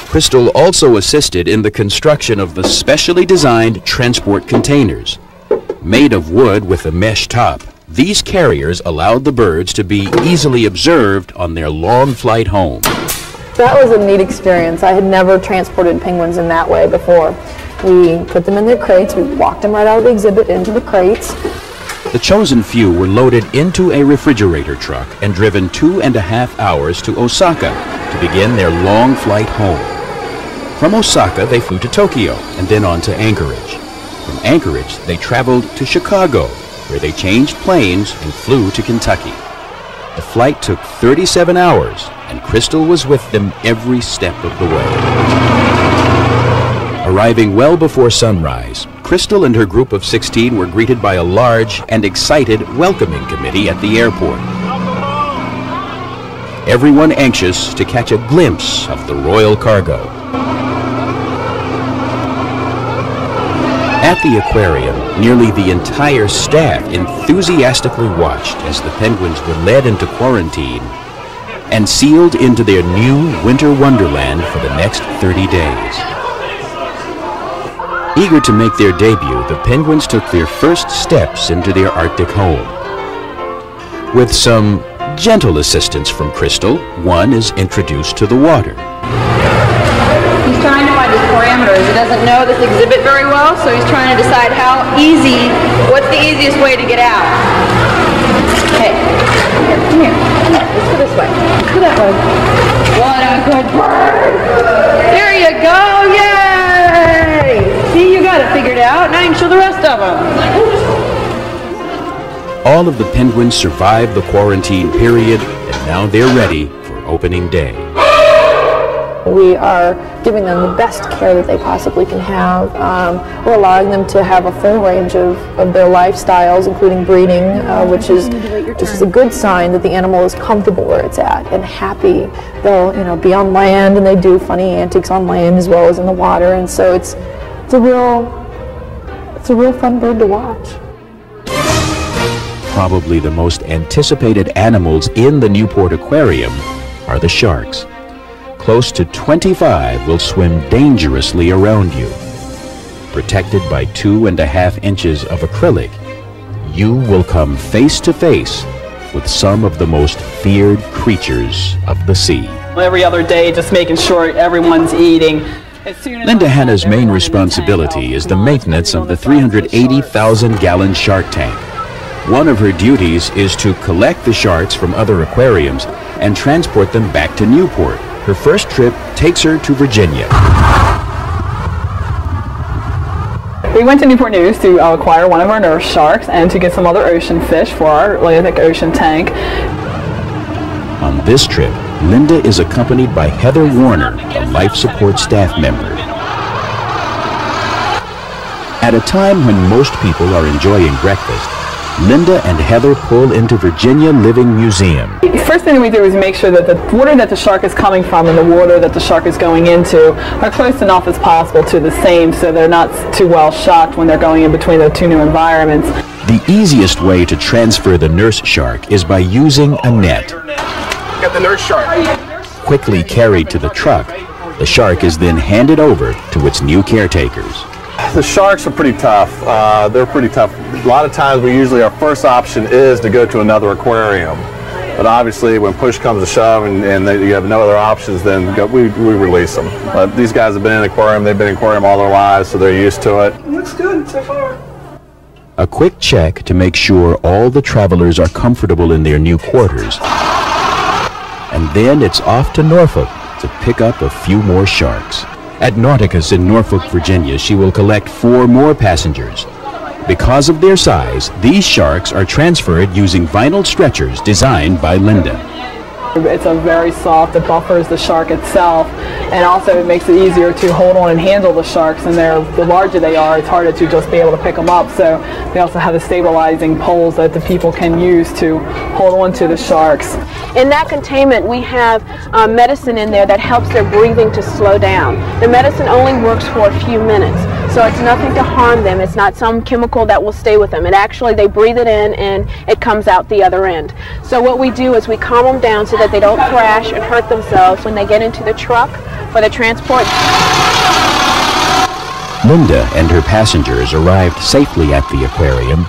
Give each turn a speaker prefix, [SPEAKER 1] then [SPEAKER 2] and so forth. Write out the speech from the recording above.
[SPEAKER 1] Crystal also assisted in the construction of the specially designed transport containers. Made of wood with a mesh top, these carriers allowed the birds to be easily observed on their long flight home.
[SPEAKER 2] That was a neat experience. I had never transported penguins in that way before. We put them in their crates, we walked them right out of the exhibit into the crates.
[SPEAKER 1] The chosen few were loaded into a refrigerator truck and driven 2.5 hours to Osaka to begin their long flight home. From Osaka, they flew to Tokyo and then on to Anchorage. From Anchorage, they traveled to Chicago, where they changed planes and flew to Kentucky. The flight took 37 hours, and Crystal was with them every step of the way. Arriving well before sunrise, Crystal and her group of 16 were greeted by a large and excited welcoming committee at the airport. Everyone anxious to catch a glimpse of the royal cargo. At the aquarium, nearly the entire staff enthusiastically watched as the penguins were led into quarantine and sealed into their new winter wonderland for the next 30 days. Eager to make their debut, the penguins took their first steps into their Arctic home. With some gentle assistance from Crystal, one is introduced to the water.
[SPEAKER 3] He's trying to find his parameters. He doesn't know this exhibit very well, so he's trying to decide what's the easiest way to get out. Okay, come here. Let's go this way. Let's go that way. What a good bird! There you go, yay! See, you got it figured out. Now you can show the rest of them.
[SPEAKER 1] All of the penguins survived the quarantine period, and now they're ready for opening day.
[SPEAKER 2] We are giving them the best care that they possibly can have. We're allowing them to have a full range of their lifestyles, including breeding, which is a good sign that the animal is comfortable where it's at and happy. They'll be on land, and they do funny antics on land as well as in the water, and so it's a real fun bird to watch.
[SPEAKER 1] Probably the most anticipated animals in the Newport Aquarium are the sharks. Close to 25 will swim dangerously around you. Protected by 2.5 inches of acrylic, you will come face to face with some of the most feared creatures of the sea.
[SPEAKER 4] Every other day, just making sure everyone's eating.
[SPEAKER 1] Linda Hanna's main responsibility is the maintenance of the 380,000-gallon shark tank. One of her duties is to collect the sharks from other aquariums and transport them back to Newport. Her first trip takes her to Virginia.
[SPEAKER 4] We went to Newport News to acquire one of our nurse sharks and to get some other ocean fish for our Atlantic Ocean tank.
[SPEAKER 1] On this trip, Linda is accompanied by Heather Warner, a life support staff member. At a time when most people are enjoying breakfast, Linda and Heather pull into Virginia Living Museum.
[SPEAKER 4] The first thing we do is make sure that the water that the shark is coming from and the water that the shark is going into are close enough as possible to the same, so they're not too well shocked when they're going in between the two new environments.
[SPEAKER 1] The easiest way to transfer the nurse shark is by using a net.
[SPEAKER 5] Got the nurse shark.
[SPEAKER 1] Quickly carried to the truck, the shark is then handed over to its new caretakers.
[SPEAKER 6] The sharks are pretty tough. They're pretty tough. A lot of times our first option is to go to another aquarium. But obviously when push comes to shove and you have no other options, then we release them. But these guys have been in aquarium, they've been in aquarium all their lives, so they're used to it.
[SPEAKER 5] Looks good so far.
[SPEAKER 1] A quick check to make sure all the travelers are comfortable in their new quarters. And then it's off to Norfolk to pick up a few more sharks. At Nauticus in Norfolk, Virginia, she will collect 4 more passengers. Because of their size, these sharks are transferred using vinyl stretchers designed by Linda.
[SPEAKER 4] It's a very soft, it buffers the shark itself, and also it makes it easier to hold on and handle the sharks, and the larger they are, it's harder to just be able to pick them up. So they also have the stabilizing poles that the people can use to hold on to the sharks.
[SPEAKER 7] In that containment, we have medicine in there that helps their breathing to slow down. The medicine only works for a few minutes. So it's nothing to harm them. It's not some chemical that will stay with them. It actually, they breathe it in and it comes out the other end. So what we do is we calm them down so that they don't crash and hurt themselves when they get into the truck for the transport.
[SPEAKER 1] Linda and her passengers arrived safely at the aquarium